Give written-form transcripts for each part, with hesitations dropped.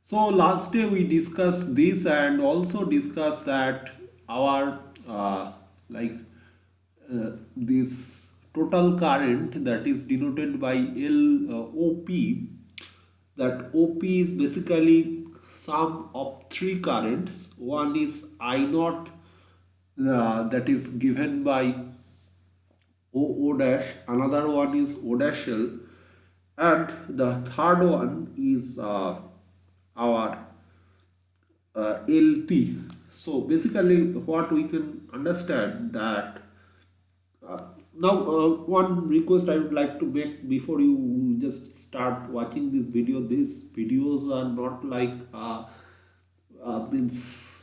So last day we discussed this and also discussed that our like this total current that is denoted by LOP, that OP is basically sum of three currents. One is I naught, that is given by O dash, another one is O dash L, and the third one is our LT. So basically, what we can understand that uh, now one request I would like to make before you just start watching this video. These videos are not like means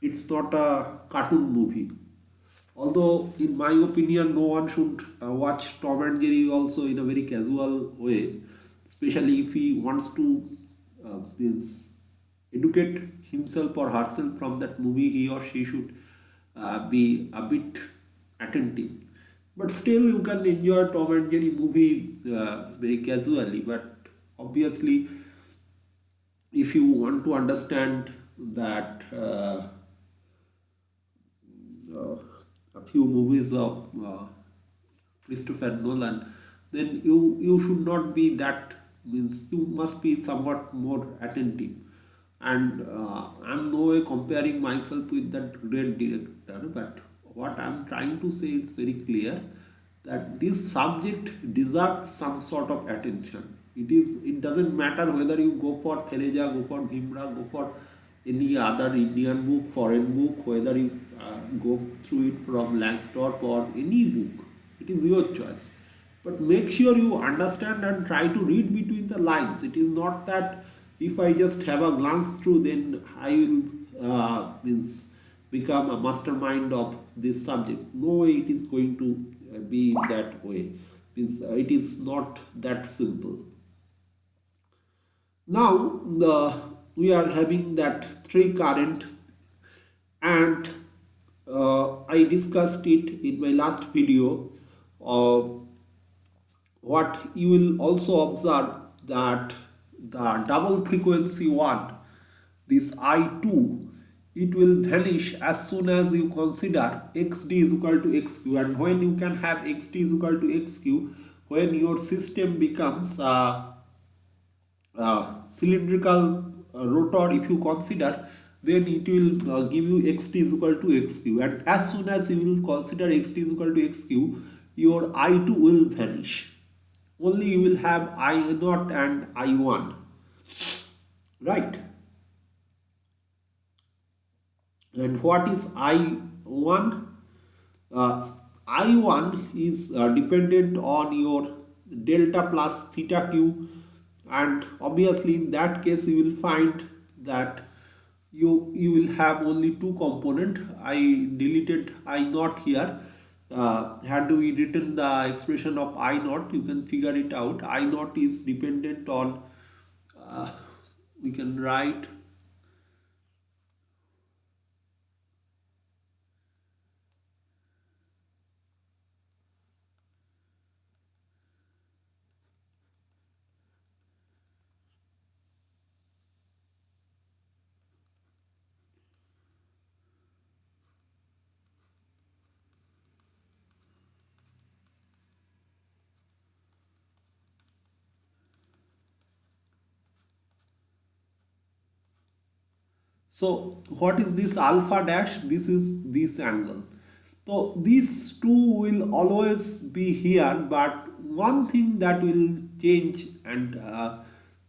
it's not a cartoon movie. Although, in my opinion, no one should watch Tom and Jerry also in a very casual way, especially if he wants to means educate himself or herself from that movie. He or she should be a bit attentive. But still, you can enjoy Tom and Jerry movie very casually. But obviously, if you want to understand that. Uh, a few movies of Christopher Nolan, then you should not be that, means you must be somewhat more attentive. And I'm no way comparing myself with that great director, but what I'm trying to say is very clear that this subject deserves some sort of attention. It doesn't matter whether you go for Thereja, go for Bhimra, go for any other Indian book, foreign book, whether you go through it from Langstorp or any book, it is your choice. But make sure you understand and try to read between the lines. It is not that if I just have a glance through, then I will means become a mastermind of this subject. No way it is going to be that way. It is not that simple. Now we are having that three current, and I discussed it in my last video. What you will also observe that the double frequency one, this I2, it will vanish as soon as you consider xd is equal to xq. And when you can have xd is equal to xq, when your system becomes cylindrical rotor, if you consider, then it will give you xt is equal to xq. And as soon as you will consider xt is equal to xq, your I2 will vanish. Only you will have I0 and I1, right? And what is I1? I1 is dependent on your delta plus theta q, and obviously in that case you will find that you will have only two component. I deleted I naught here. Had we written the expression of I naught, you can figure it out. I naught is dependent on, uh, we can write, so what is this alpha dash? This is this angle. So these two will always be here, but one thing that will change, and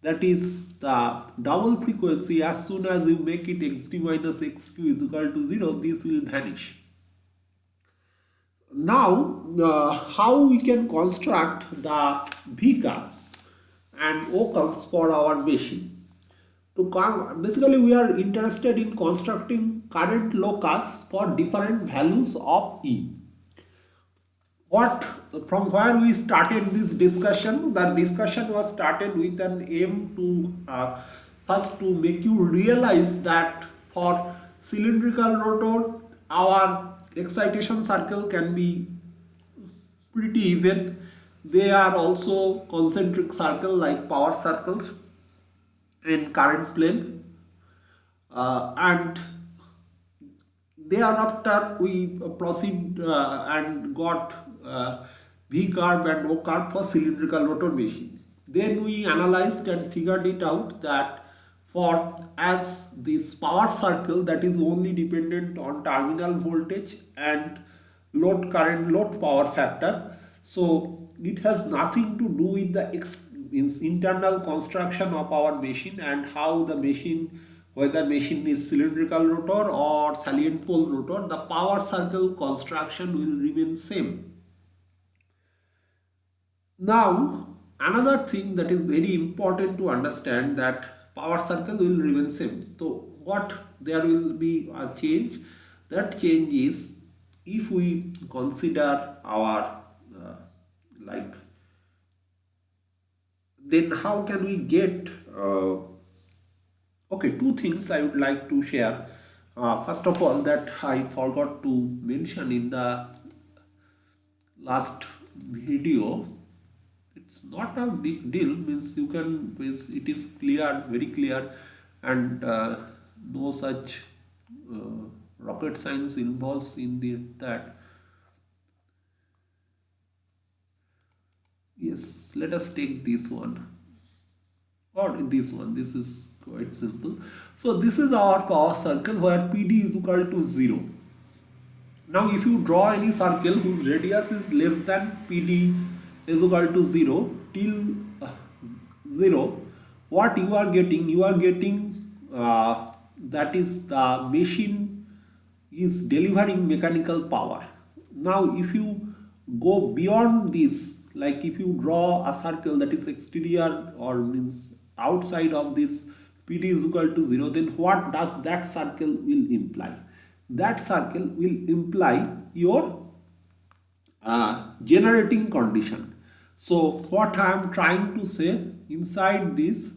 that is the double frequency. As soon as you make it xt minus xq is equal to 0, this will vanish. Now, how we can construct the V curves and O curves for our machine? Basically, we are interested in constructing current locus for different values of E. What From where we started this discussion? That discussion was started with an aim to first to make you realize that for cylindrical rotor, our excitation circle can be pretty even. They are also concentric circle like power circles. in current plane, and thereafter we proceed and got V curve and O curve for cylindrical rotor machine. Then we analyzed and figured it out that for as this power circle that is only dependent on terminal voltage and load current, load power factor, so it has nothing to do with the means internal construction of our machine and how the machine, whether machine is cylindrical rotor or salient pole rotor, the power circle construction will remain same. Now, another thing that is very important to understand, that power circle will remain same. So, what there will be a change? That change is if we consider our like, then how can we get okay, two things I would like to share. First of all, that I forgot to mention in the last video, it's not a big deal, means you can, means it is clear, very clear, and no such uh, rocket science involves in that. Yes, let us take this one or this one. This is quite simple. So this is our power circle where PD is equal to 0. Now if you draw any circle whose radius is less than PD is equal to 0 till 0, what you are getting? You are getting that is the machine is delivering mechanical power. Now if you go beyond this, like if you draw a circle that is exterior or means outside of this PD is equal to 0, then what does that circle will imply? That circle will imply your generating condition. So what I am trying to say, inside this,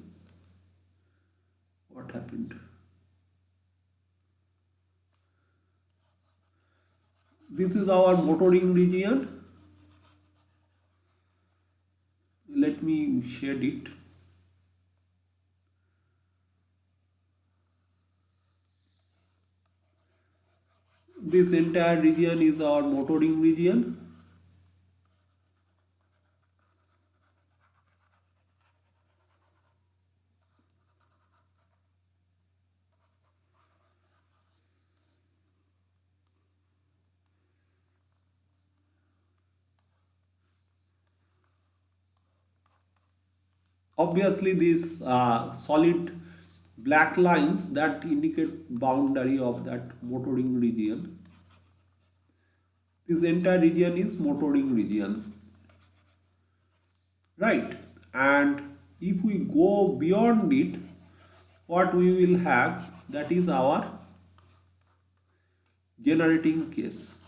what happened? This is our motoring region. Let me shade it. This entire region is our motoring region. Obviously these solid black lines that indicate boundary of that motoring region. This entire region is motoring region, right? And if we go beyond it, what we will have, that is our generating case.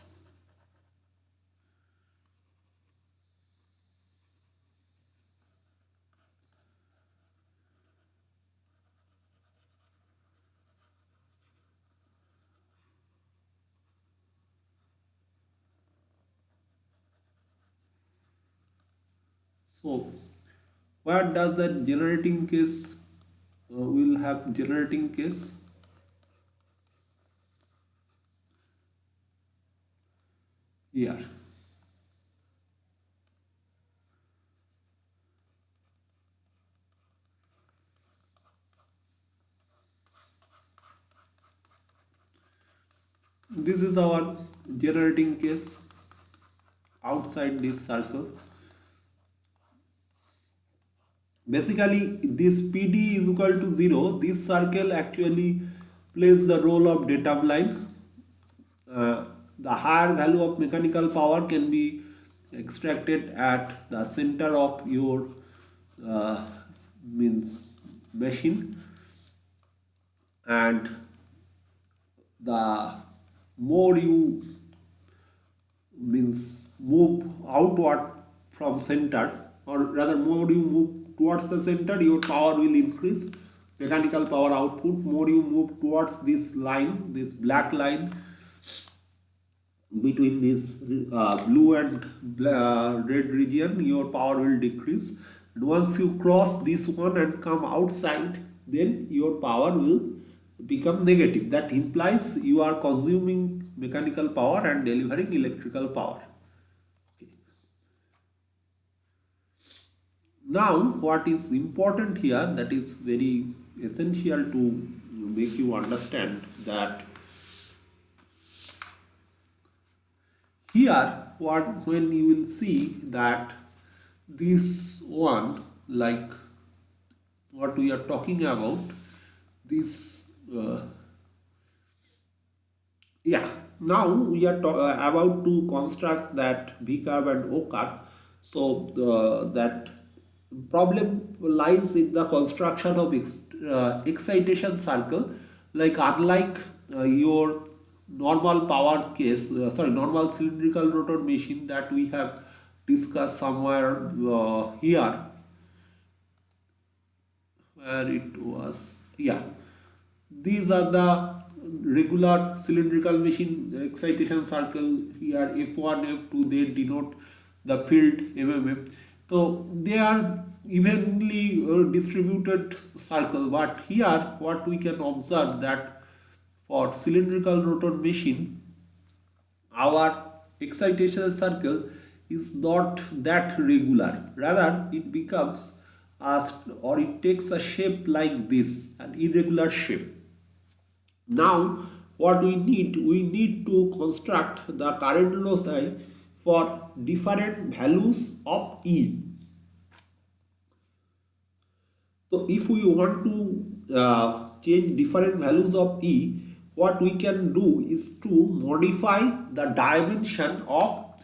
So where does that generating case will have generating case? Here. This is our generating case outside this circle. Basically, this PD is equal to 0. This circle actually plays the role of datum line. The higher value of mechanical power can be extracted at the center of your means machine, and the more you means move outward from center, or rather more you move towards the center, your power will increase, mechanical power output. More you move towards this line, this black line between this blue and red region, your power will decrease. And once you cross this one and come outside, then your power will become negative. That implies you are consuming mechanical power and delivering electrical power. Now, what is important here, that is very essential to make you understand, that here what when you will see that this one, like what we are talking about, this yeah, now we are about to construct that V curve and O curve. So that problem lies in the construction of excitation circle. Like unlike your normal power case, normal cylindrical rotor machine that we have discussed somewhere here, where it was, yeah, these are the regular cylindrical machine excitation circle. Here F1 F2, they denote the field mmf. So they are evenly distributed circle, but here what we can observe, that for cylindrical rotor machine our excitation circle is not that regular. Rather it becomes or it takes a shape like this, an irregular shape. Now what we need to construct the current loci for different values of E. So if we want to change different values of E, what we can do is to modify the dimension of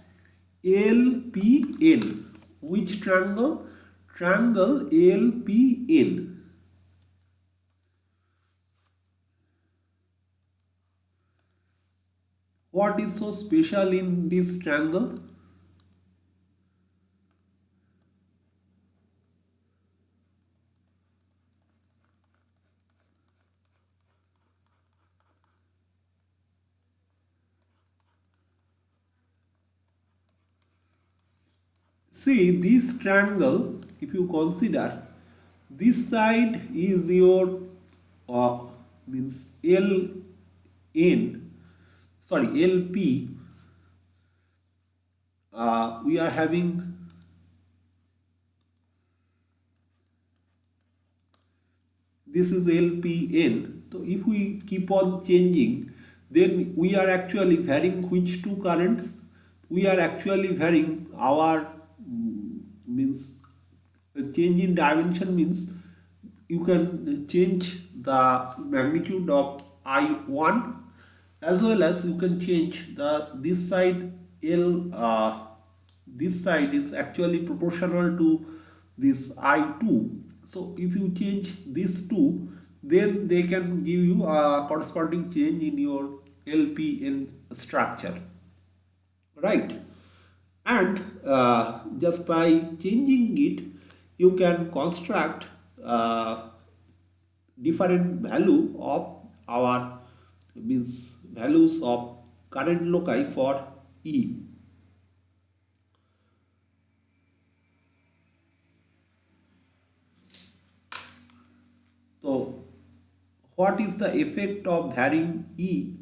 LPN. Which triangle? Triangle LPN. What is so special in this triangle? See, this triangle, if you consider, this side is your means LP. We are having this is LPN. So if we keep on changing, then we are actually varying which two currents? We are actually varying our means change in dimension means you can change the magnitude of I1, as well as you can change the this side L. This side is actually proportional to this I2. So if you change these two, then they can give you a corresponding change in your LPN structure, right? And just by changing it, you can construct different value of our means values of current loci for E. So what is the effect of varying E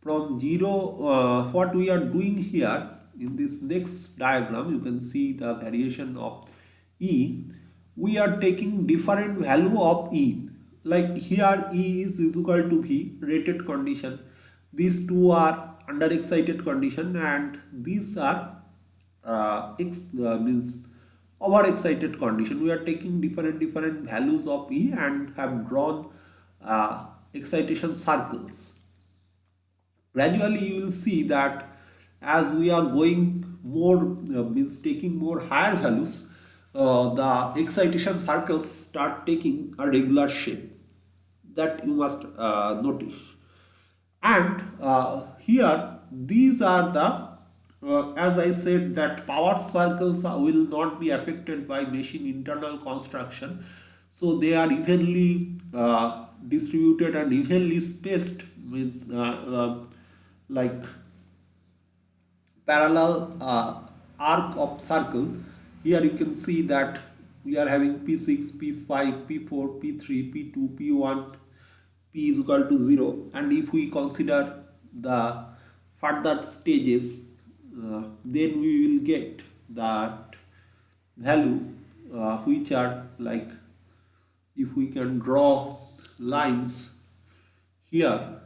from 0? What we are doing here in this next diagram, you can see the variation of E. We are taking different value of E. Like here E is equal to V, rated condition. These two are under excited condition, and these are means overexcited condition. We are taking different values of E and have drawn excitation circles. Gradually you will see that as we are going more means taking more higher values, the excitation circles start taking a regular shape, that you must notice. And here these are the as I said, that power circles will not be affected by machine internal construction, so they are evenly distributed and evenly spaced, means like parallel arc of circle. Here you can see that we are having P6, P5, P4, P3, P2, P1, P is equal to 0. And if we consider the further stages, then we will get that value, which are like, if we can draw lines here,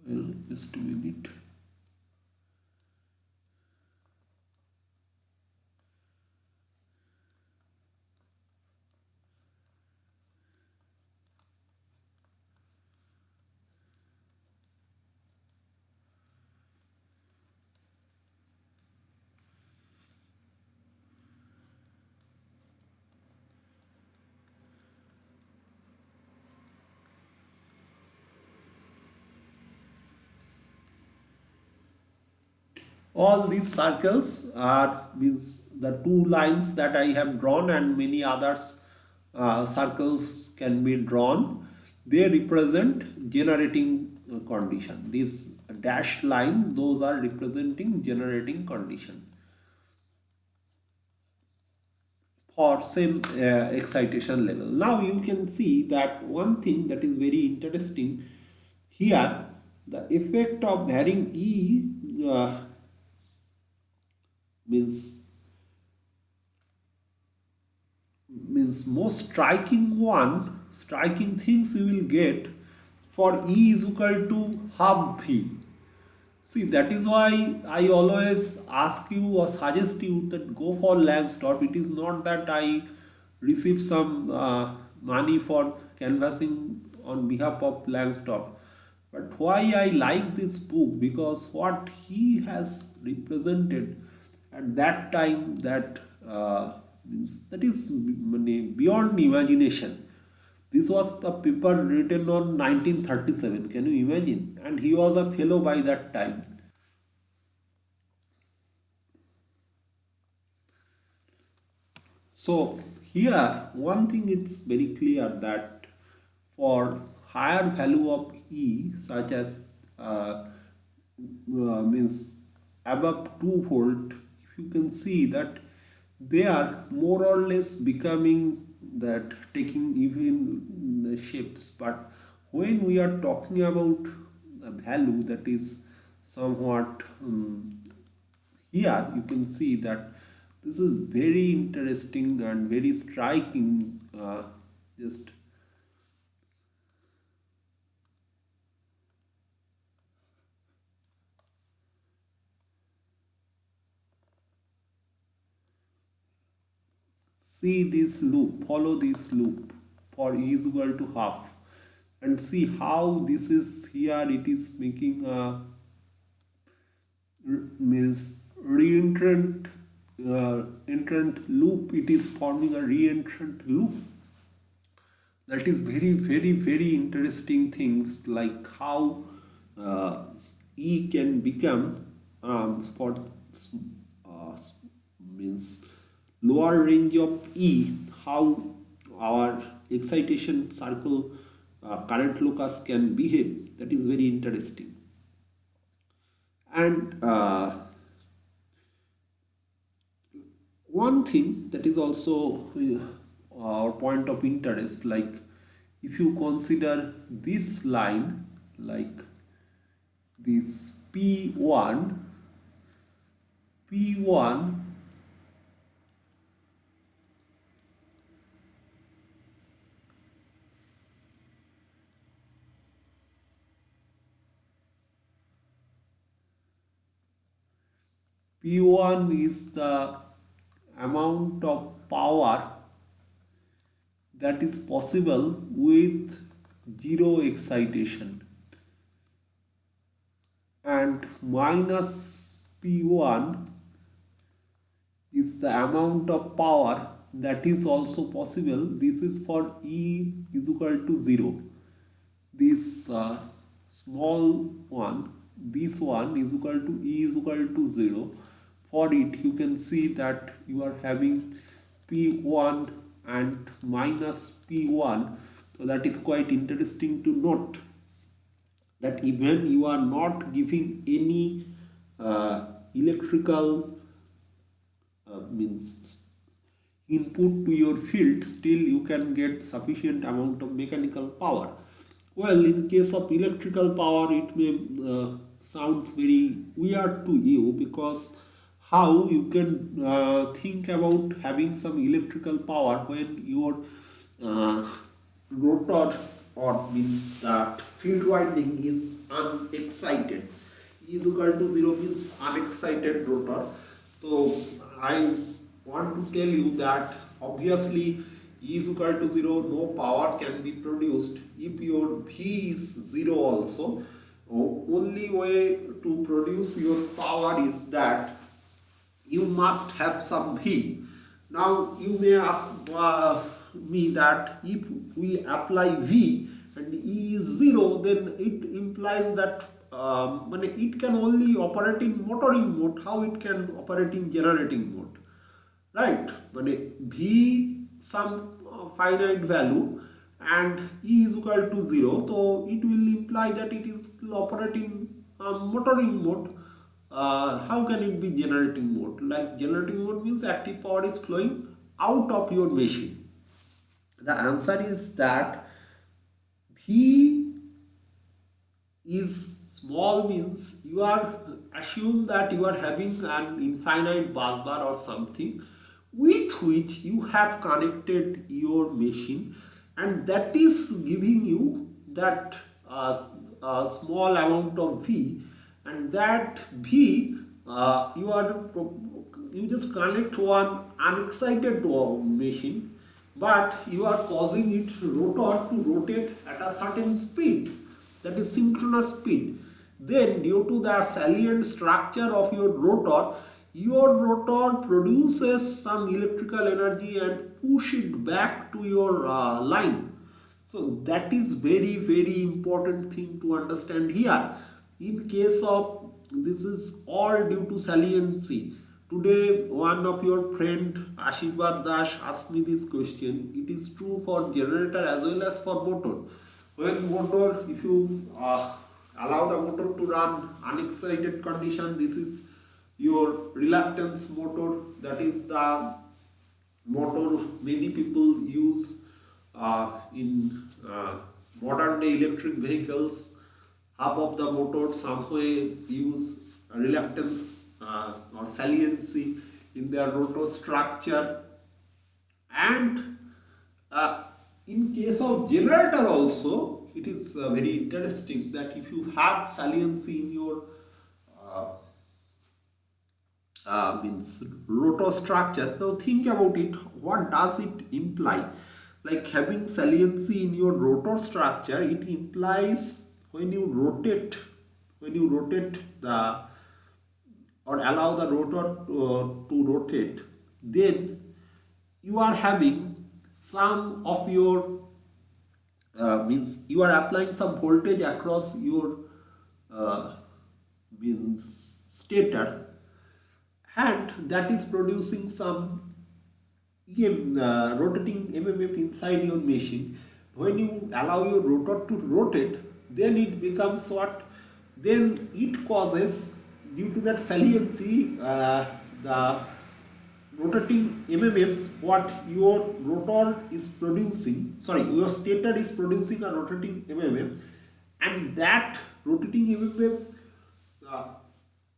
well, just a minute. All these circles are means the two lines that I have drawn, and many others circles can be drawn. They represent generating condition. This dashed line, those are representing generating condition for same excitation level. Now you can see that one thing that is very interesting here, the effect of varying E means most striking things you will get for E is equal to half V. See, that is why I always ask you or suggest you that go for Langsdorff. It is not that I receive some money for canvassing on behalf of Langsdorff. But why I like this book, because what he has represented at that time, that means that is beyond imagination. This was a paper written on 1937. Can you imagine? And he was a fellow by that time. So here, one thing it's very clear that for higher value of E, such as means above 2 volt, you can see that they are more or less becoming that, taking even the shapes. But when we are talking about a value that is somewhat here, you can see that this is very interesting and very striking. Just see this loop, follow this loop for E is equal to half, and see how this is here. It is making a means reentrant entrant loop. It is forming a reentrant loop. That is very, very, very interesting things, like how uh, E can become for uh, means lower range of E, how our excitation circle current locus can behave. That is very interesting. And one thing that is also our point of interest, like if you consider this line, like this P1, P1 is the amount of power that is possible with zero excitation, and minus P1 is the amount of power that is also possible. This is for E is equal to 0. This small one, this one is equal to E is equal to 0. For it, you can see that you are having P1 and minus P1. So that is quite interesting to note, that even you are not giving any electrical means input to your field, still you can get sufficient amount of mechanical power. Well, in case of electrical power, it may sounds very weird to you, because how you can think about having some electrical power when your uh, rotor, or means that field winding, is unexcited. E is equal to 0 means unexcited rotor. So I want to tell you that obviously E is equal to 0, no power can be produced if your V is 0 also. Only way to produce your power is that you must have some V. Now you may ask me that if we apply V and E is 0, then it implies that it can only operate in motoring mode. How it can operate in generating mode? Right? V some finite value and E is equal to 0, so it will imply that it is operating motoring mode. How can it be generating mode? Like, generating mode means active power is flowing out of your machine. The answer is that V is small means you are assume that you are having an infinite bus bar or something with which you have connected your machine, and that is giving you that small amount of V, and that V you just connect one unexcited machine, but you are causing it rotor to rotate at a certain speed, that is synchronous speed. Then due to the salient structure of your rotor produces some electrical energy and push it back to your line. So that is very important thing to understand here. In case of, this is all due to saliency. Today one of your friend Ashirwad Dash asked me this question. It is true for generator as well as for motor. When motor, if you allow the motor to run unexcited condition, this is your reluctance motor. That is the motor many people use in modern day electric vehicles. Half of the motors some way use reluctance or saliency in their rotor structure. And uh, in case of generator also, it is very interesting that if you have saliency in your means rotor structure. Now think about it, what does it imply? Like, having saliency in your rotor structure, it implies when you rotate the, or allow the rotor to rotate, then you are having some of your means you are applying some voltage across your means stator, and that is producing some rotating MMF inside your machine. When you allow your rotor to rotate, then it becomes what? Then it causes, due to that saliency, the rotating MMF, what your rotor is producing, sorry, your stator is producing a rotating MMF, and that rotating MMF, uh,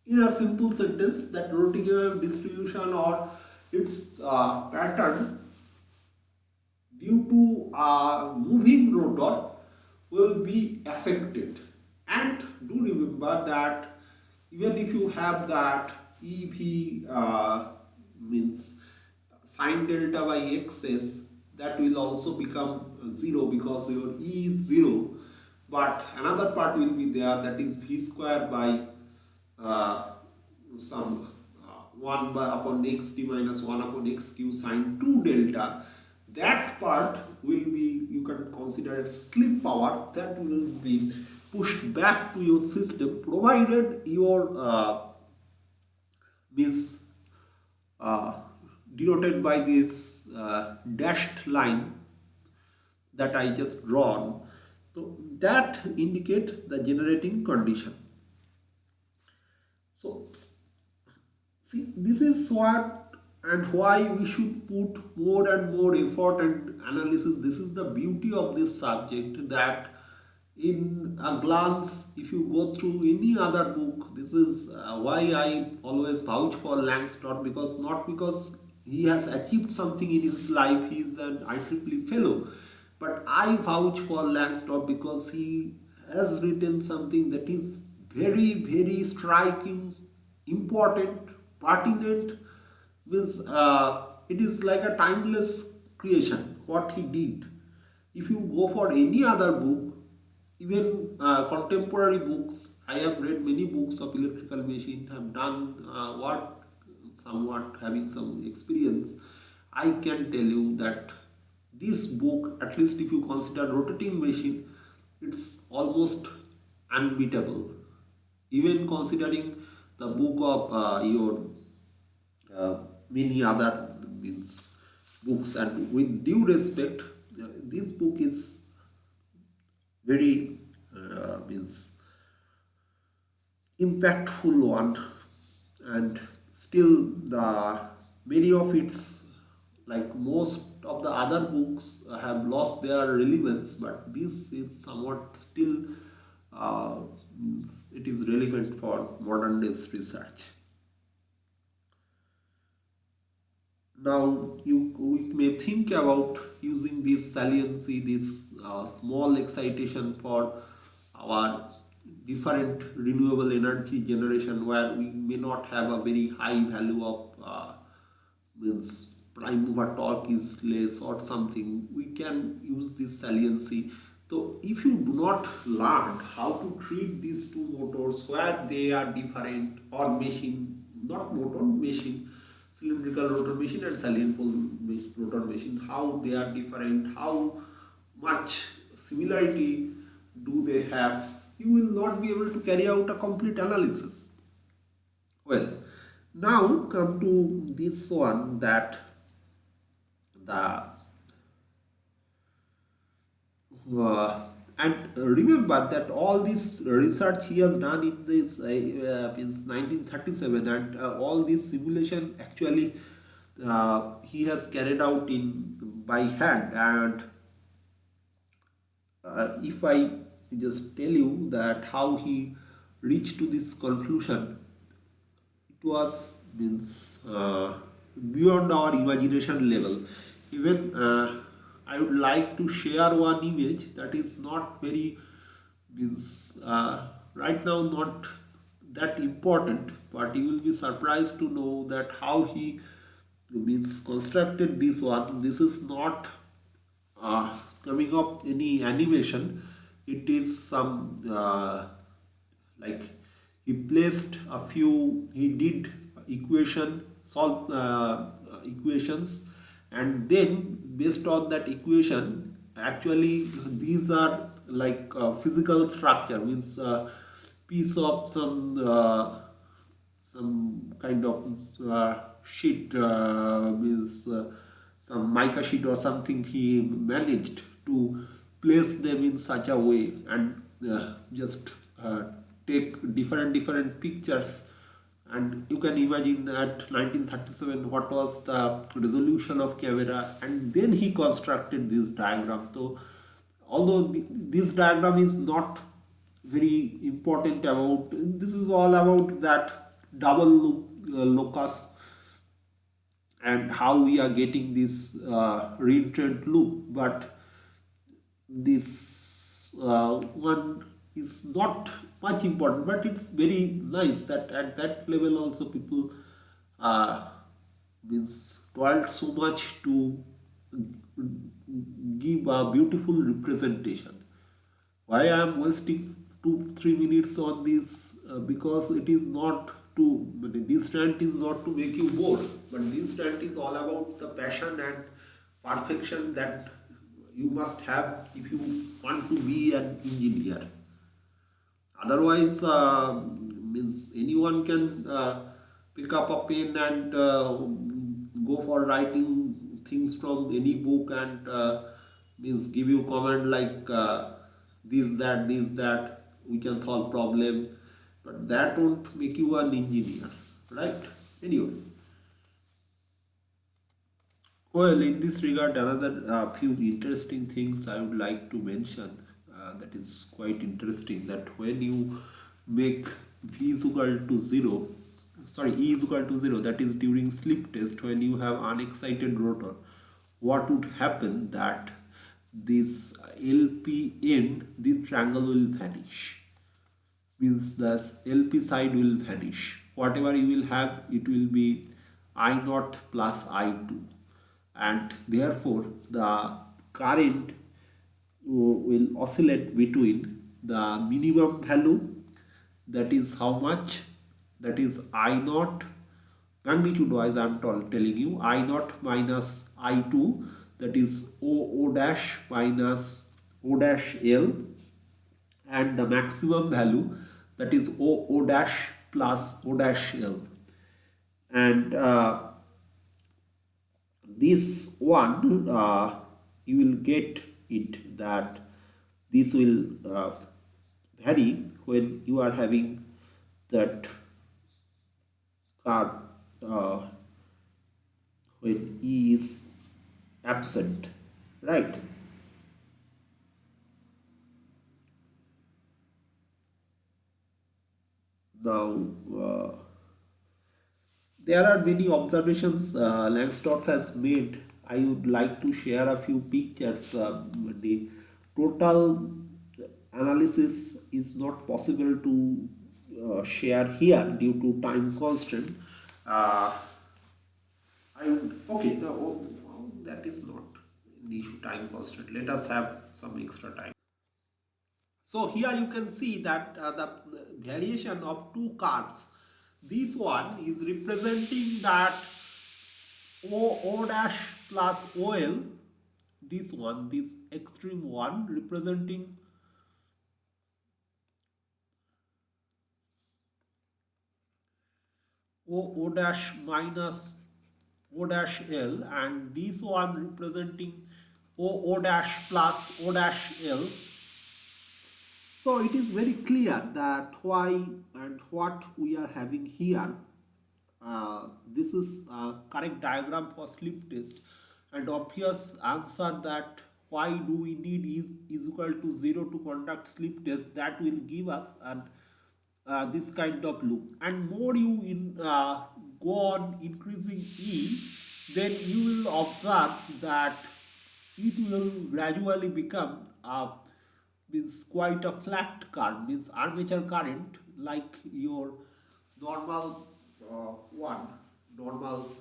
in a simple sentence, that rotating MMF distribution or its pattern due to a moving rotor will be affected. And do remember that even if you have that EV means sine delta by xs, that will also become 0 because your E is 0, but another part will be there, that is V square by some 1 by upon xt minus 1 upon xq sine 2 delta. That part will be, you can consider it slip power, that will be pushed back to your system, provided your means denoted by this dashed line, that I just drawn. So that indicate the generating condition. So see, this is what and why we should put more and more effort and analysis. This is the beauty of this subject, that in a glance, if you go through any other book, this is why I always vouch for Langston, because not because he has achieved something in his life, he is an IEEE fellow, but I vouch for Langston because he has written something that is very, very striking, important, pertinent, means it is like a timeless creation what he did. If you go for any other book, even contemporary books, I have read many books of electrical machine, have done what somewhat having some experience. I can tell you that this book, at least if you consider rotating machine, it's almost unbeatable. Even considering the book of your many other means books, and with due respect, this book is very means impactful one, and still the many of its, like most of the other books, have lost their relevance, but this is somewhat still it is relevant for modern days research. Now we may think about using this saliency, this small excitation for our different renewable energy generation, where we may not have a very high value of means prime mover torque is less or something. We can use this saliency. So if you do not learn how to treat these two motors, where they are different, or machine, not motor, machine, cylindrical rotor machine and salient pole rotor machine, how they are different, how much similarity do they have, you will not be able to carry out a complete analysis. Well, now come to this one, that the and remember that all this research he has done in this means 1937, and all this simulation actually he has carried out in by hand. And if I just tell you that how he reached to this conclusion, it was means beyond our imagination level. Even I would like to share one image that is not very means right now not that important, but you will be surprised to know that how he means constructed this one. This is not coming up any animation, it is some like he placed a few, he did equation, solve equations, and then based on that equation, actually these are like physical structure, means piece of some kind of sheet, means some mica sheet or something, he managed to place them in such a way, and just take different pictures. And you can imagine at 1937 what was the resolution of camera, and then he constructed this diagram. So although this diagram is not very important about, this is all about that double loop, locus, and how we are getting this reentrant loop. But this one is not much important, but it's very nice that at that level also people uh, means toiled so much to give a beautiful representation. Why I am wasting 2 3 minutes on this? Because it is not to, this rant is not to make you bored, but this rant is all about the passion and perfection that you must have if you want to be an engineer. Otherwise, means anyone can pick up a pen and go for writing things from any book, and means give you comment like this that we can solve problem, but that won't make you an engineer, right? Anyway, well, in this regard, another few interesting things I would like to mention, that is quite interesting, that when you make v is equal to 0, sorry, e is equal to 0, that is during slip test, when you have unexcited rotor, what would happen that this LPN, this triangle will vanish, means the LP side will vanish. Whatever you will have, it will be I naught plus I2, and therefore the current will oscillate between the minimum value, that is how much, that is I naught, magnitude wise I am telling you, I naught minus I2, that is O dash minus O dash L, and the maximum value, that is O dash plus O dash L. And this one, you will get it that this will vary when you are having that card, when E is absent, right? Now, there are many observations Langsdorff has made. I would like to share a few pictures. The total analysis is not possible to share here due to time constraint. Uh, okay, that is not an issue, time constraint. Let us have some extra time. So here you can see that the variation of two curves. This one is representing that O dash plus OL. This one, this extreme one, representing O dash minus O dash L, and this one representing O dash plus O dash L. So it is very clear that why and what we are having here. This is a correct diagram for slip test, and obvious answer that why do we need is equal to 0 to conduct slip test, that will give us an this kind of loop. And more you go on increasing E, then you will observe that it will gradually become means quite a flat curve, means armature current, like your normal normal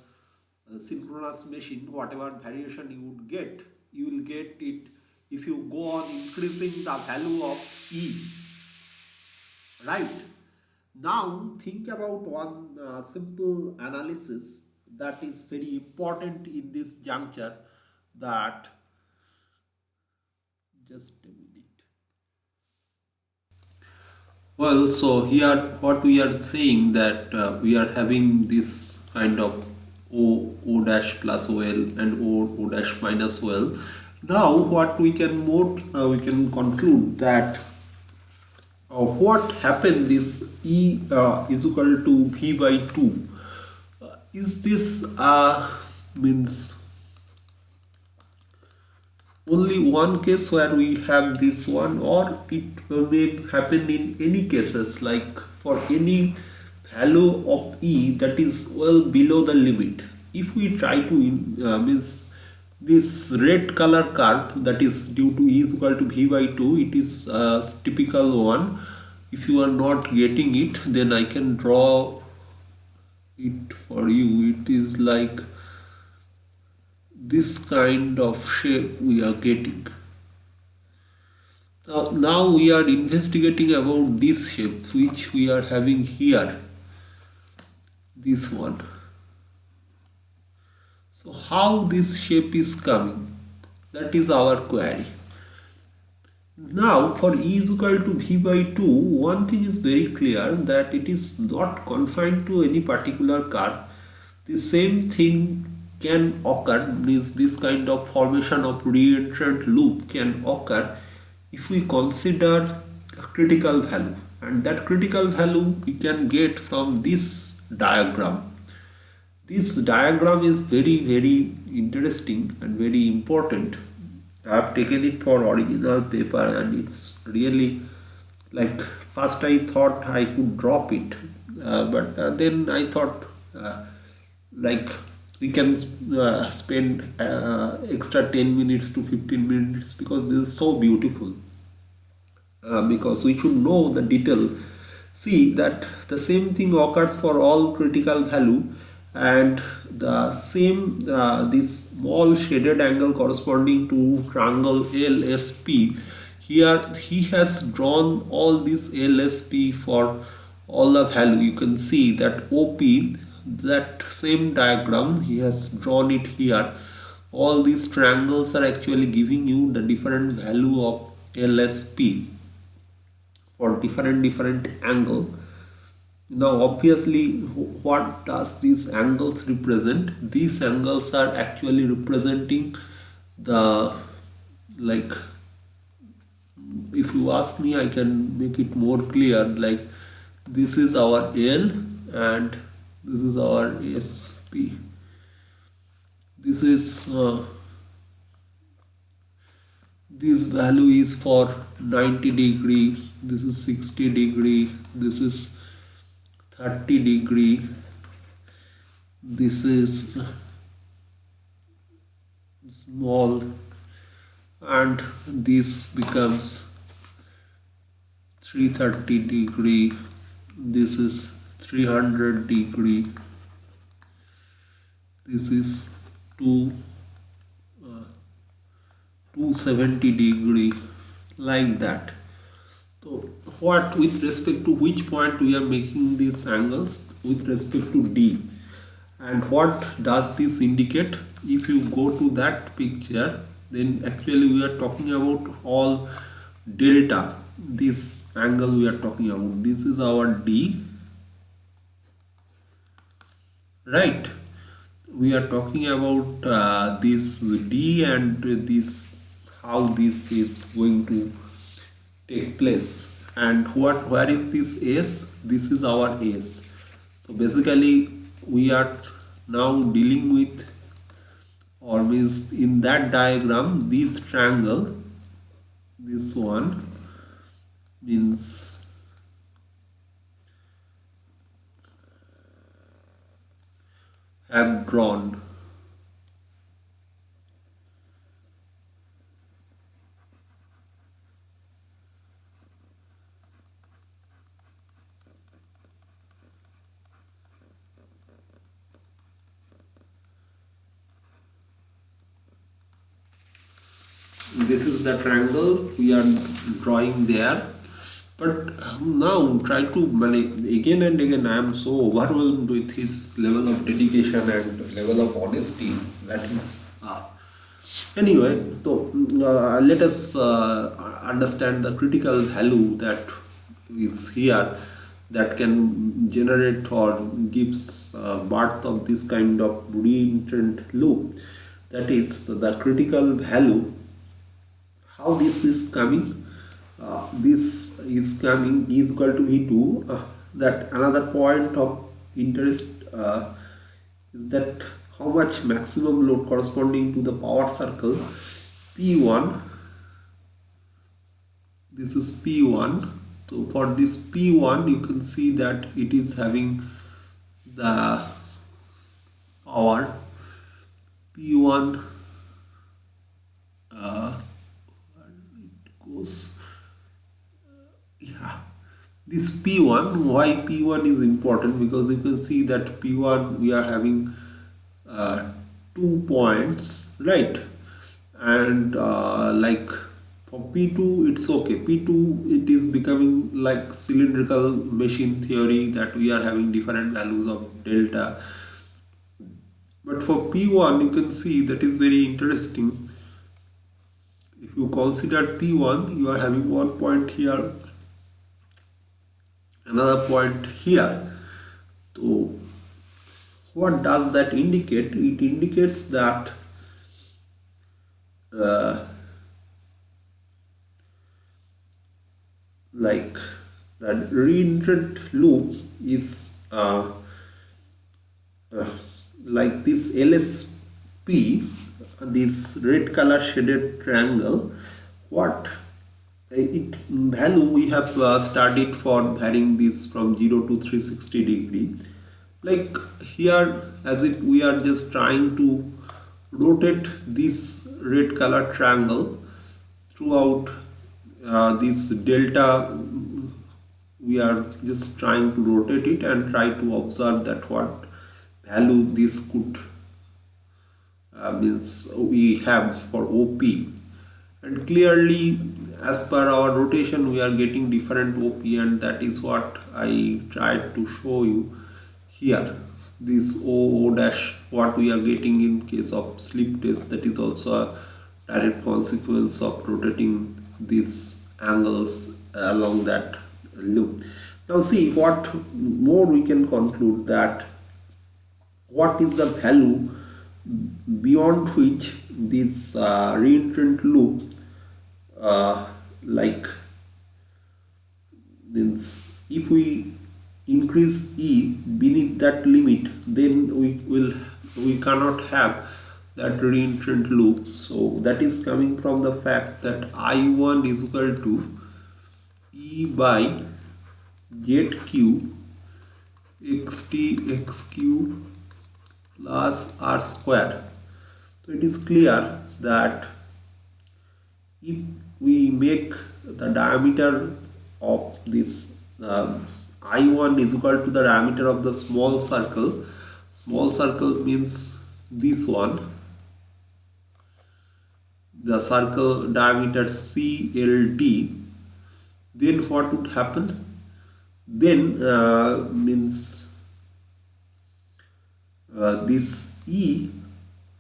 synchronous machine, whatever variation you would get, you will get it if you go on increasing the value of E, right? Now think about one simple analysis that is very important in this juncture, that just a minute. Well, so here what we are saying, that we are having this kind of O dash plus OL and O dash minus OL. Now what we can we can conclude that what happened, this E is equal to V by 2. Is this means only one case where we have this one, or it may happen in any cases, like for any value of E that is well below the limit? If we try to means this red color curve, that is due to E is equal to V by 2, it is a typical one. If you are not getting it, then I can draw it for you. It is like this kind of shape we are getting. Now we are investigating about this shape which we are having here, this one. So how this shape is coming, that is our query. Now for E is equal to V by 2, one thing is very clear, that it is not confined to any particular curve. The same thing can occur, means this kind of formation of reentrant loop can occur if we consider a critical value, and that critical value we can get from this diagram. This diagram is very interesting and very important. I have taken it for original paper and it's really, like, first I thought I could drop it, but then I thought, like, we can spend extra 10 minutes to 15 minutes because this is so beautiful, because we should know the detail. See that the same thing occurs for all critical value, and the same this small shaded angle corresponding to triangle LSP. Here he has drawn all this LSP for all the value. You can see that OP, that same diagram he has drawn it here. All these triangles are actually giving you the different value of LSP for different angle. Now obviously, what does these angles represent? These angles are actually representing the, like, if you ask me, I can make it more clear, like this is our L and this is our SP. This is this value is for 90 degree, this is 60 degree, this is 30 degree, this is small, and this becomes 330 degree, this is 300 degree, this is 270 degree, like that. So what, with respect to which point we are making these angles? With respect to D. And what does this indicate? If you go to that picture, then actually we are talking about all delta. This angle we are talking about, this is our D, right? We are talking about this D and this, how this is going to take place. And where is this S? This is our S. So basically we are now dealing with, or means in that diagram, this triangle, this one means have drawn. This is the triangle we are drawing there. But now try to, again and again, I am so overwhelmed with his level of dedication and level of honesty, that is. Anyway, so let us understand the critical value that is here, that can generate or gives birth of this kind of reentrant loop. That is the critical value. How this is coming? This is coming is equal to V2. That another point of interest is that how much maximum load corresponding to the power circle P1. This is P1. So for this P1, you can see that it is having the power P1. It goes. Yeah, this P1, why P1 is important? Because you can see that P1 we are having 2 points, right? And like for P2 it's okay. P2 it is becoming like cylindrical machine theory, that we are having different values of delta. But for P1 you can see that is very interesting. If you consider P1, you are having 1 point here, another point here. So what does that indicate? It indicates that uh, like that reentrant loop is uh, like this LSP, this red color shaded triangle. What it value we have studied for varying this from 0 to 360 degree. Like here, as if we are just trying to rotate this red color triangle throughout this delta. We are just trying to rotate it and try to observe that what value this could means we have for OP, and clearly as per our rotation we are getting different OP, and that is what I tried to show you here. This O dash what we are getting in case of slip test, that is also a direct consequence of rotating these angles along that loop. Now see what more we can conclude, that what is the value beyond which this reentrant loop uh, like means if we increase E beneath that limit, then we cannot have that reentrant loop. So that is coming from the fact that I1 is equal to E by ZQ xt xq plus r square. So it is clear that if we make the diameter of this I1 is equal to the diameter of the small circle means this one, the circle diameter CLD, then what would happen? Then means this E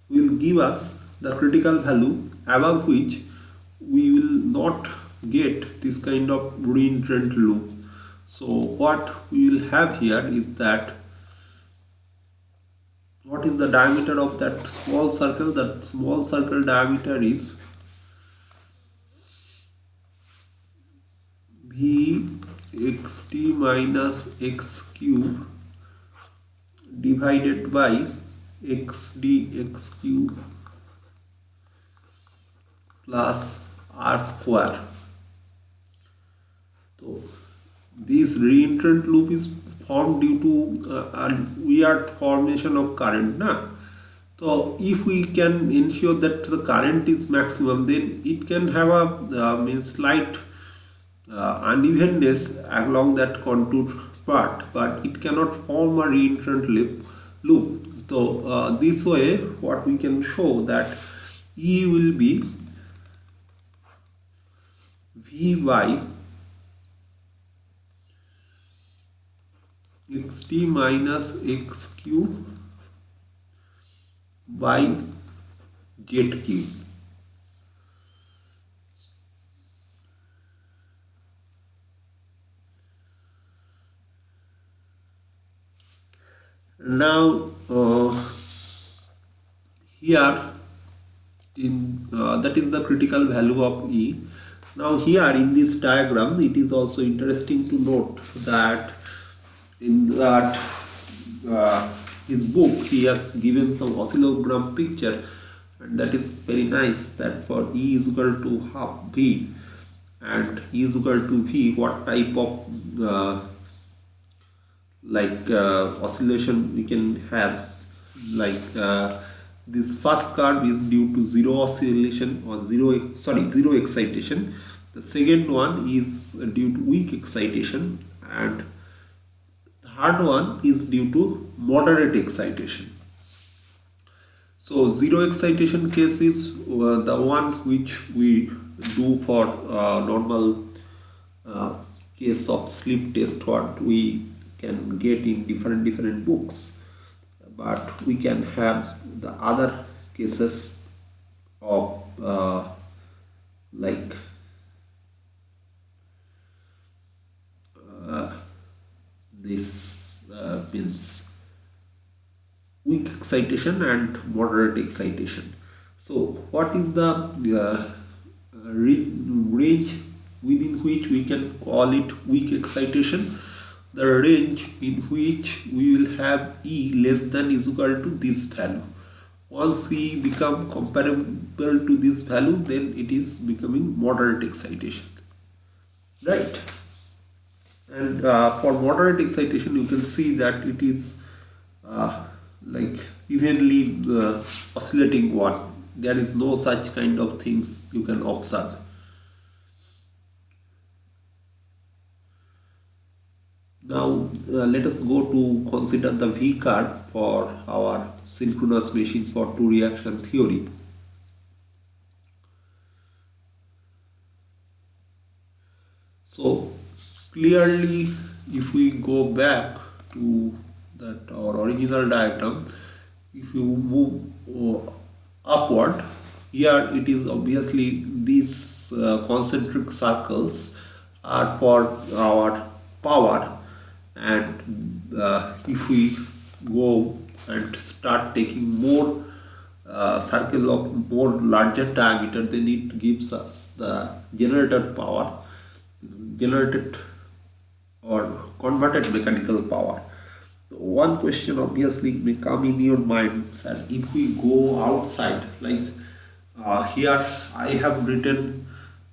will give us the critical value above which we will not get this kind of reentrant loop. So what we will have here is that what is the diameter of that small circle? That small circle diameter is V xt minus x cube divided by xd x cube plus r square. So this reentrant loop is formed due to a weird formation of current. So if we can ensure that the current is maximum, then it can have a slight unevenness along that contour part, but it cannot form a reentrant loop. So this way what we can show that E will be Vy xt minus x cube by z cube. Now here in that is the critical value of E. Now here in this diagram it is also interesting to note that in that his book he has given some oscillogram picture, and that is very nice, that for E is equal to half V and E is equal to V, what type of oscillation we can have. Like this first curve is due to zero oscillation or zero excitation. The second one is due to weak excitation, and the third one is due to moderate excitation. So zero excitation case is the one which we do for normal case of sleep test, what we can get in different books, but we can have the other cases of like this means weak excitation and moderate excitation. So what is the range within which we can call it weak excitation? The range in which we will have E less than is equal to this value. Once E become comparable to this value, then it is becoming moderate excitation, right? And for moderate excitation, you can see that it is uh, like evenly oscillating one. There is no such kind of things you can observe. Now let us go to consider the V curve for our synchronous machine for two reaction theory. So clearly, if we go back to that our original diagram, if you move upward, here it is obviously these concentric circles are for our power, and if we go and start taking more circles of more larger diameter, then it gives us the generated power, generated or converted mechanical power. One question obviously may come in your mind that if we go outside, like here I have written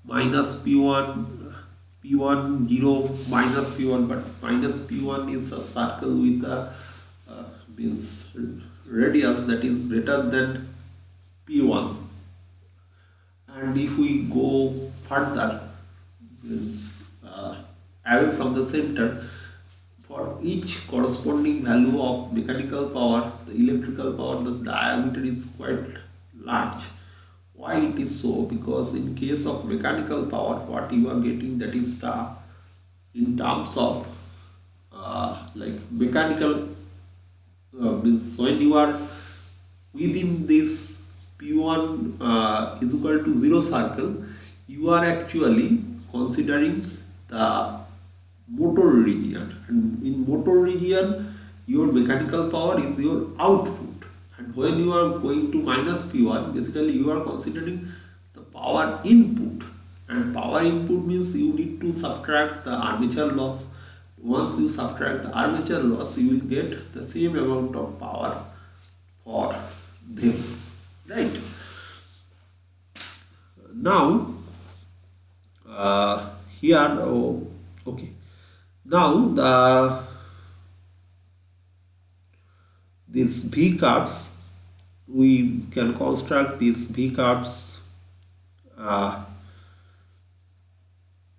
minus P1, P1 0 minus P1, but minus P1 is a circle with a means radius that is greater than P1, and if we go further means away from the center, for each corresponding value of mechanical power, the electrical power, the diameter is quite large. Why it is so? Because in case of mechanical power, what you are getting, that is the in terms of like mechanical means when you are within this P1 is equal to 0 circle, you are actually considering the motor region, and in motor region your mechanical power is your output, and when you are going to minus P1, basically you are considering the power input, and power input means you need to subtract the armature loss. Once you subtract the armature loss, you will get the same amount of power for them, right? Now here okay, now these V curves, we can construct these V curves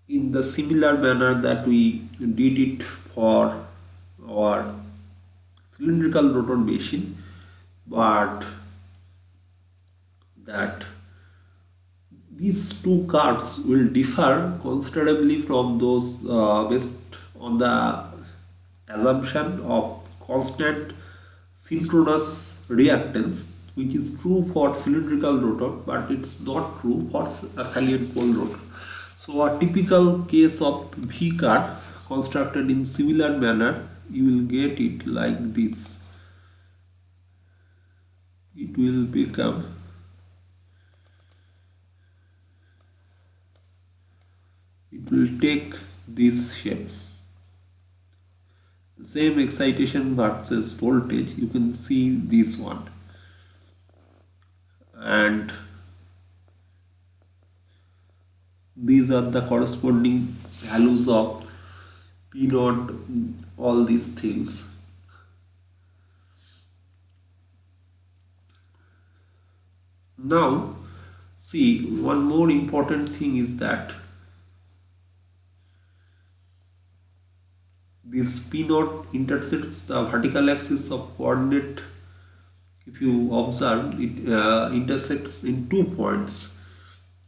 in the similar manner that we did it for our cylindrical rotor machine, but that these two curves will differ considerably from those based on the assumption of constant synchronous reactance, which is true for cylindrical rotor, but it's not true for a salient pole rotor. So a typical case of V curve constructed in similar manner, you will get it like this. It will become will take this shape. Same excitation versus voltage, you can see this one, and these are the corresponding values of P naught, all these things. Now see, one more important thing is that this P naught intersects the vertical axis of coordinate. If you observe, it intersects in 2 points,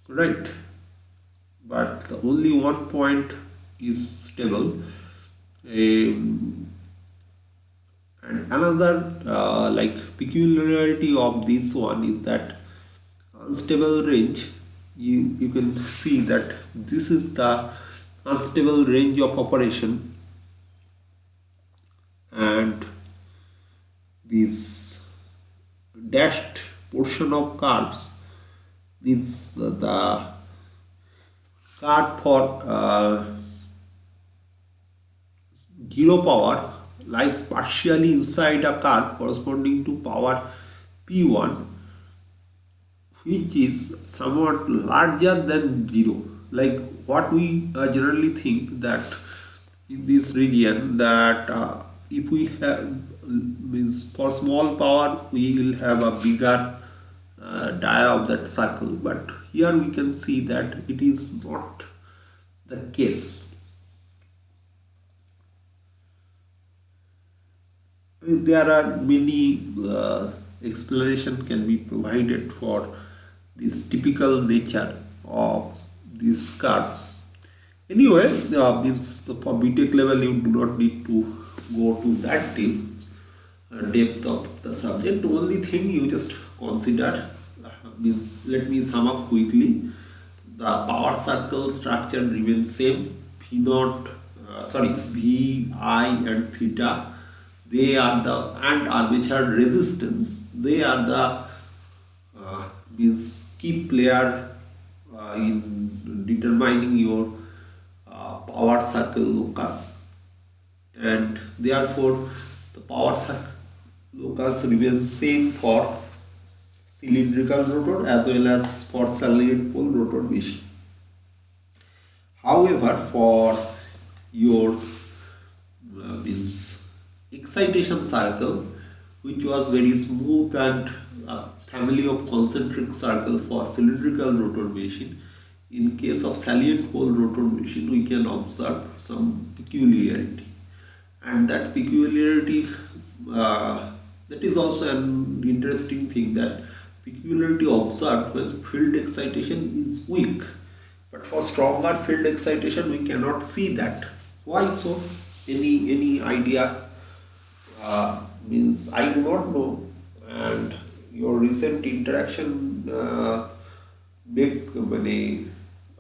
right? But the only one point is stable. And another like peculiarity of this one is that unstable range, you can see that this is the unstable range of operation, and this dashed portion of curves, this the curve for zero power lies partially inside a curve corresponding to power P1, which is somewhat larger than zero. Like what we generally think that in this region that if we have means for small power we will have a bigger dia of that circle, but here we can see that it is not the case. I mean, there are many explanation can be provided for this typical nature of this curve. Anyway, means for BTech level you do not need to go to that deep depth of the subject. Only thing you just consider means, let me sum up quickly. The power circle structure remains same. V naught, V, I, and theta. They are the and armature resistance. They are the means key player in determining your power circle locus, and therefore the power circle locus remains same for cylindrical rotor as well as for salient pole rotor machine. However, for your means excitation circle, which was very smooth and family of concentric circle for cylindrical rotor machine, in case of salient pole rotor machine we can observe some peculiarity, and that peculiarity that is also an interesting thing, that peculiarity observed when field excitation is weak, but for stronger field excitation we cannot see that. Why so? Any idea? Means I do not know, and your recent interaction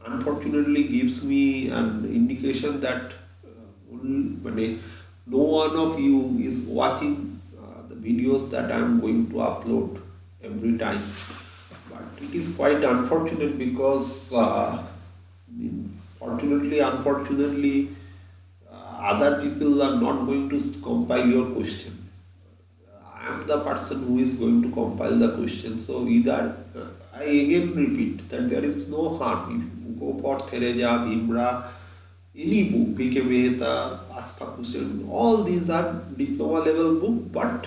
unfortunately gives me an indication that no one of you is watching the videos that I am going to upload every time. But it is quite unfortunate because means fortunately, unfortunately, other people are not going to compile your question. I am the person who is going to compile the question. So either I again repeat that there is no harm if you go for Thereja, Bhimra, any book, P.K. Mehta, Asfakusen, all these are diploma level book, but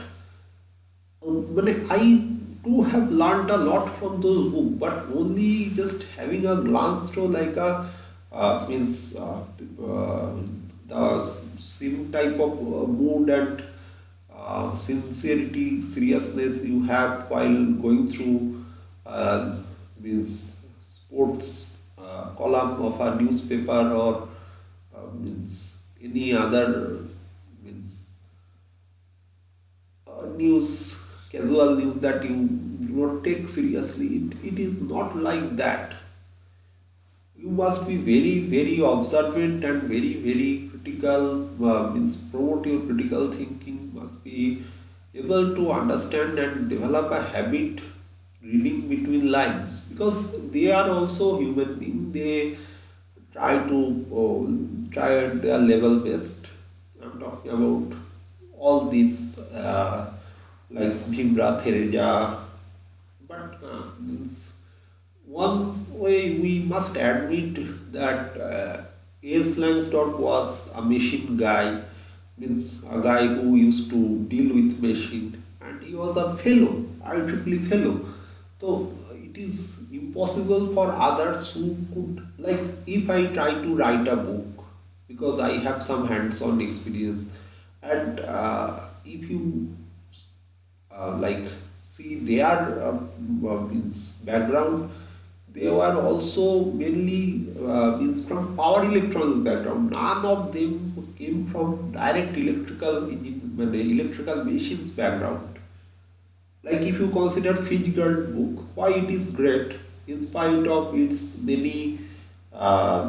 I too have learned a lot from those books, but only just having a glance through like a the same type of mood and sincerity, seriousness you have while going through means sports column of a newspaper or means any other means news, casual news that you do not take seriously. It is not like that. You must be very, very observant and very, very critical, means promote your critical thinking, must be able to understand and develop a habit reading between lines, because they are also human beings. They try to try at their level best. I'm talking about all these like Bhimra, Thereja, but means one way we must admit that A.S. Langsdorff was a machine guy, means a guy who used to deal with machine, and he was a fellow, IEEE fellow. So it is impossible for others who could, like if I try to write a book, because I have some hands-on experience, and if you like see their means background, they were also mainly means from power electronics background. None of them came from direct electrical machines background. Like if you consider Fitzgerald book, why it is great in spite of its many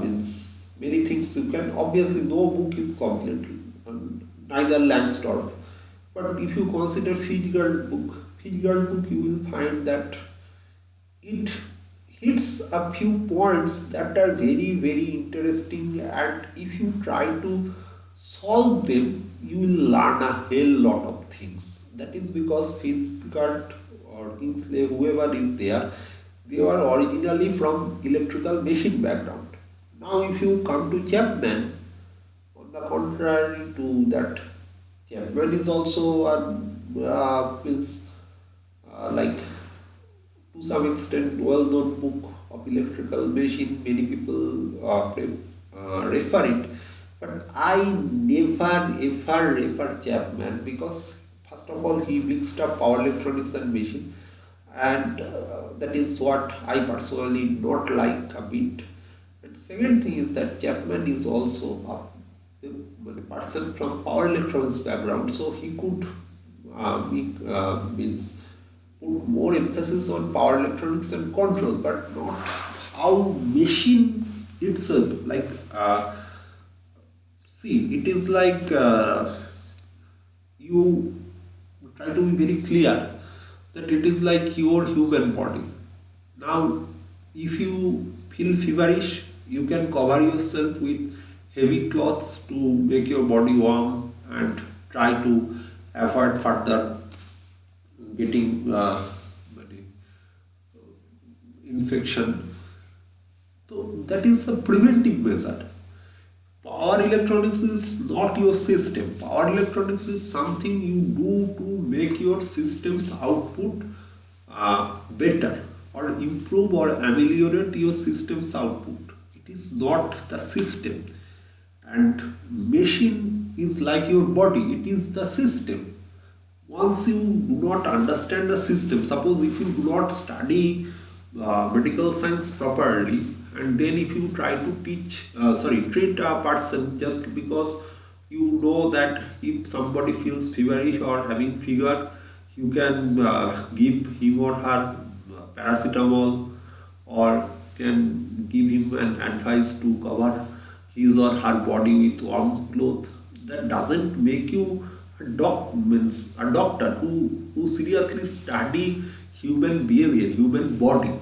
means many things. You can obviously no book is complete, neither Langsdorff. But if you consider physical book, you will find that it hits a few points that are very, very interesting, and if you try to solve them, you will learn a hell lot of things. That is because physical or Kingsley, whoever is there, they were originally from electrical machine background. Now, if you come to Chapman, on the contrary to that, Chapman is also a means like to some extent well-known book of electrical machine. Many people refer it, but I never ever refer Chapman because first of all he mixed up power electronics and machine, and that is what I personally not like a bit. And second thing is that Chapman is also a person from power electronics background, so he could means put more emphasis on power electronics and control, but not how machine itself. Like, see, it is like you try to be very clear that it is like your human body. Now, if you feel feverish, you can cover yourself with heavy clothes to make your body warm and try to avoid further getting infection. So that is a preventive measure. Power electronics is not your system. Power electronics is something you do to make your system's output better or improve or ameliorate your system's output. It is not the system. And machine is like your body, it is the system. Once you do not understand the system, suppose if you do not study medical science properly, and then if you try to treat a person just because you know that if somebody feels feverish or having fever, you can give him or her paracetamol, or can give him an advice to cover his or her body with warm cloth. That doesn't make you means a doctor who seriously study human behavior, human body.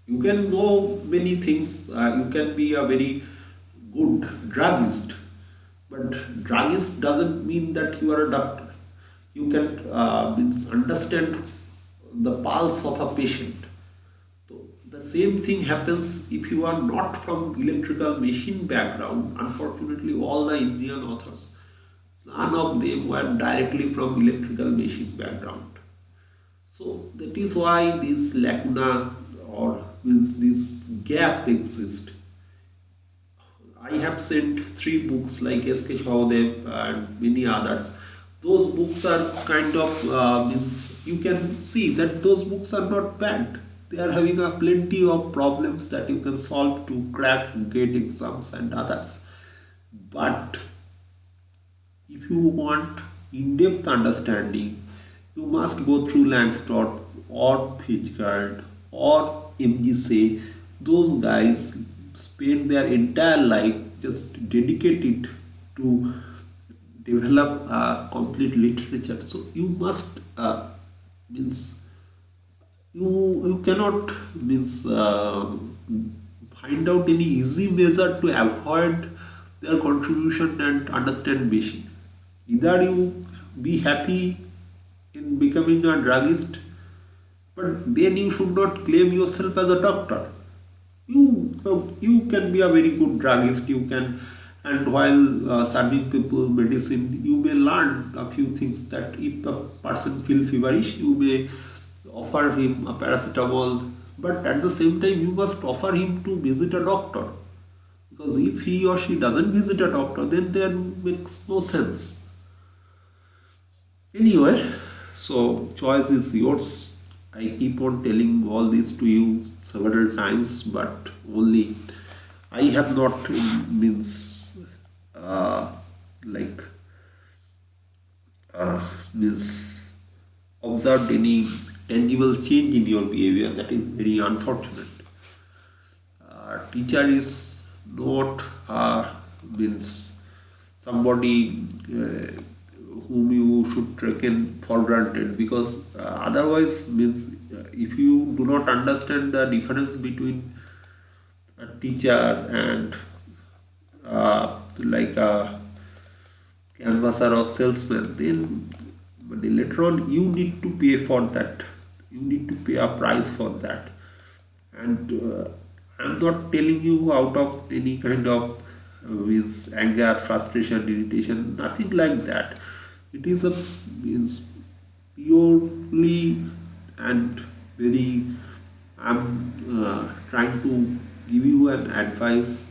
You can know many things. You can be a very good druggist, but druggist doesn't mean that you are a doctor. You can means understand the pulse of a patient. So the same thing happens if you are not from electrical machine background. Unfortunately, all the Indian authors, none of them were directly from electrical machine background. So that is why this lacuna or means this gap exists. I have sent 3 books like S.K. Shahadev and many others. Those books are kind of means you can see that those books are not bad. They are having a plenty of problems that you can solve to crack GATE exams and others. But if you want in-depth understanding, you must go through Langstroth or Fitchgard or MGC. Those guys spend their entire life just dedicated to develop a complete literature. So you must means you cannot means find out any easy measure to avoid their contribution and understand machine. Either you be happy in becoming a druggist, but then you should not claim yourself as a doctor. You can be a very good druggist. You can, and while serving people medicine, you may learn a few things. That if a person feels feverish, you may offer him a paracetamol, but at the same time you must offer him to visit a doctor, because if he or she doesn't visit a doctor, then there makes no sense. Anyway, so choice is yours. I keep on telling all this to you several times, but only I have not means like means observed any tangible change in your behavior. That is very unfortunate. Teacher is not means somebody whom you you should taken for granted, because otherwise means if you do not understand the difference between a teacher and like a canvasser or salesman, then later on you need to pay for that. You need to pay a price for that. And I'm not telling you out of any kind of with anger, frustration, irritation, nothing like that. It is a is purely and very. I'm trying to give you an advice,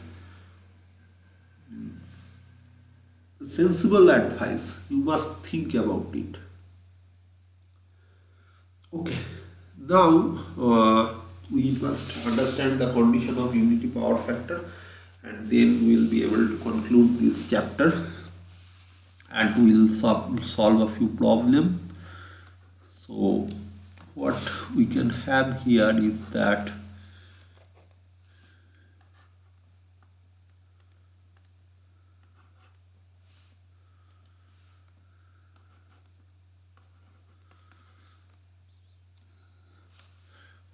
sensible advice. You must think about it. Okay, now we must understand the condition of unity power factor, and then we will be able to conclude this chapter, and we will solve a few problems. So what we can have here is that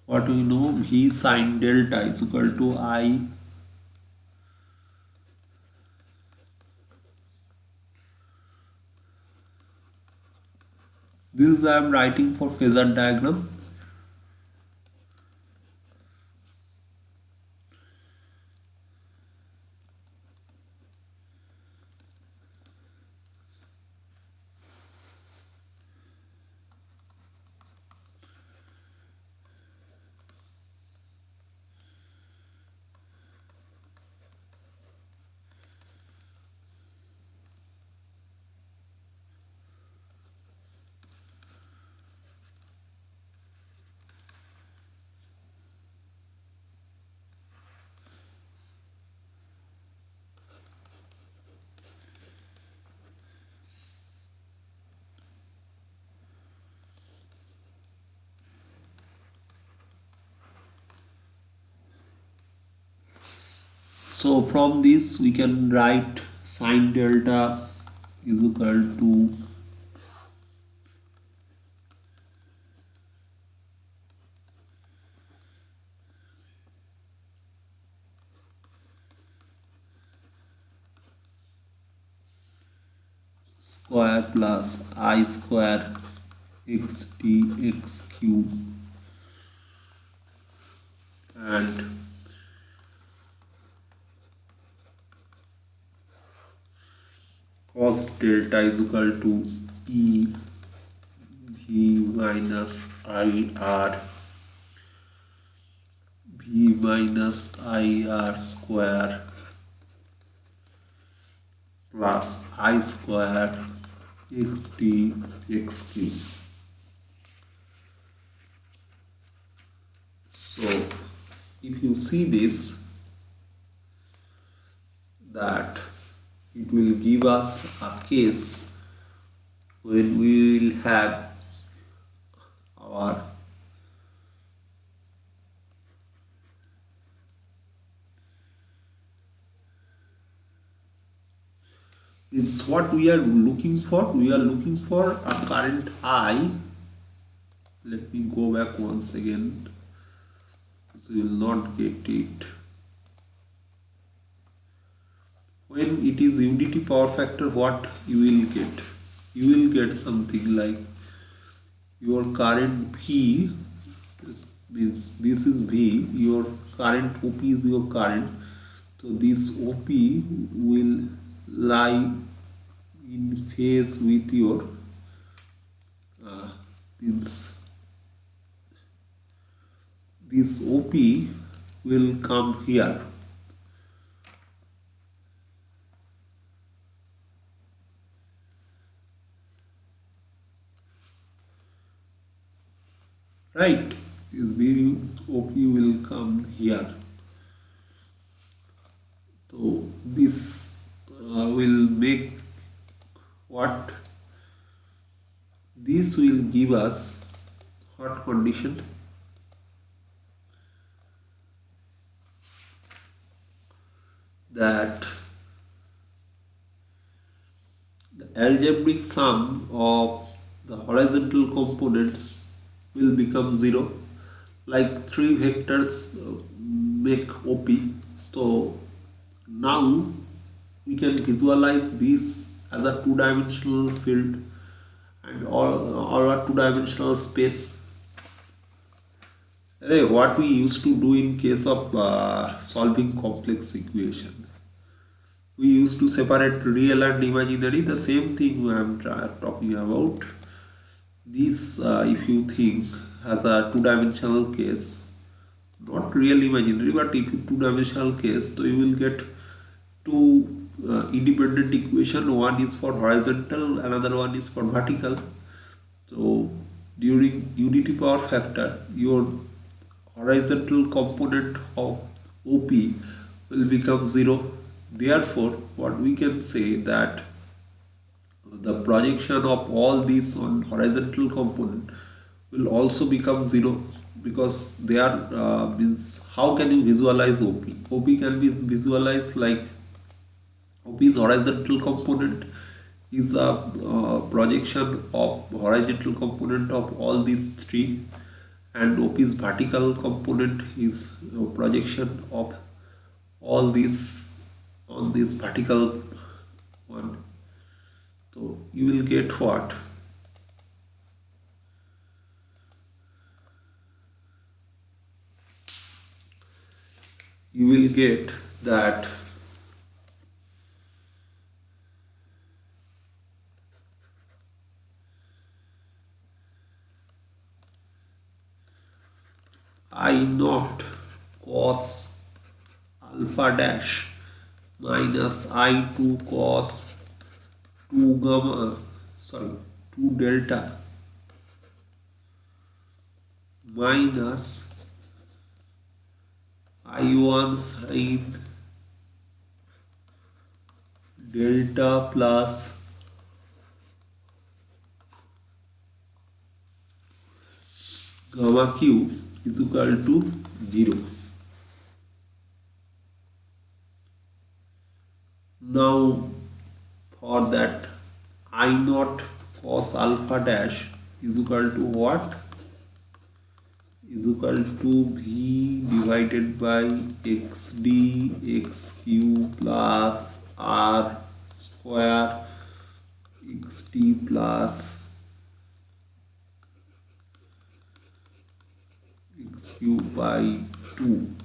what we know, V sine delta is equal to I. This I am writing for phasor diagram. So from this we can write sine delta is equal to square plus I square x dx cube, and cos delta is equal to E V minus I R V minus I R square plus I square x d x cube. So if you see this, that it will give us a case when we will have our it's what we are looking for. We are looking for a current I. Let me go back once again, so you will not get it. When it is unity power factor, what you will get? You will get something like your current V, this means this is V, your current OP is your current. So this OP will lie in phase with your means this OP will come here. Right, this V OP will come here. So this will make what? This will give us what condition? That the algebraic sum of the horizontal components will become 0. Like three vectors make OP. So now we can visualize this as a two-dimensional field and or a two-dimensional space. What we used to do in case of solving complex equation, we used to separate real and imaginary. The same thing I am talking about. This, if you think as a two-dimensional case, not real imaginary, but if you two-dimensional case, so you will get two independent equation. One is for horizontal, another one is for vertical. So during unity power factor, your horizontal component of OP will become 0. Therefore, what we can say that the projection of all these on horizontal component will also become 0, because they are means how can you visualize OP? OP can be visualized like OP's horizontal component is a projection of horizontal component of all these three, and OP's vertical component is a projection of all these on this vertical one. So you will get what? You will get that I naught cos alpha dash minus I2 cos 2 gamma, sorry, 2 delta minus I1 sin delta plus gamma q is equal to 0. Now for that, I naught cos alpha dash is equal to what? Is equal to V divided by xd xq plus r square xt plus xq by 2,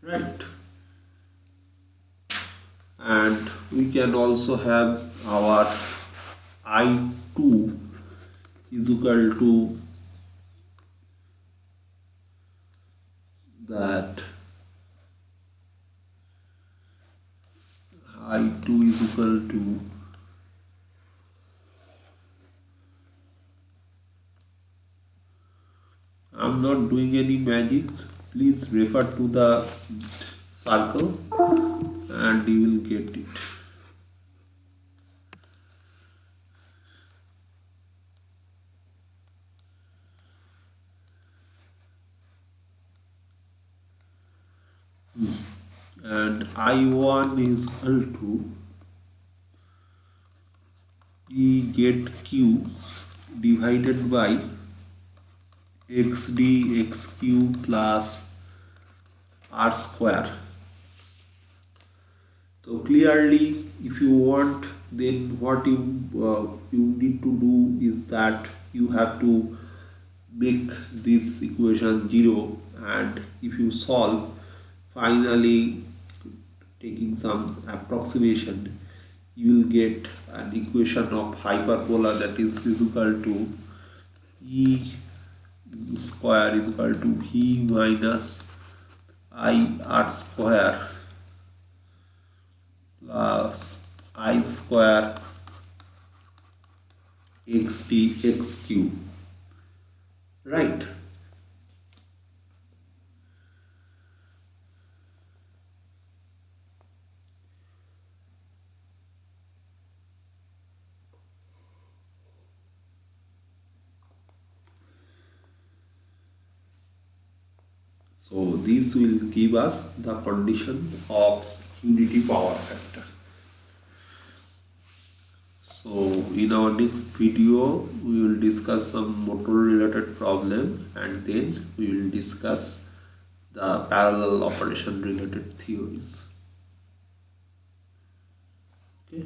right? And we can also have our I2 is equal to that I2 is equal to I'm not doing any magic. Please refer to the circle and you will get it. And I1 is equal to E get Q divided by xd xq plus r square. So clearly, if you want, then what you need to do is that you have to make this equation 0, and if you solve, finally taking some approximation, you will get an equation of hyperbola that is equal to E square is equal to V minus I r square plus I square xt xq, right? So this will give us the condition of unity power factor. in our next video, we will discuss some motor related problem, and then we will discuss the parallel operation related theories. Okay.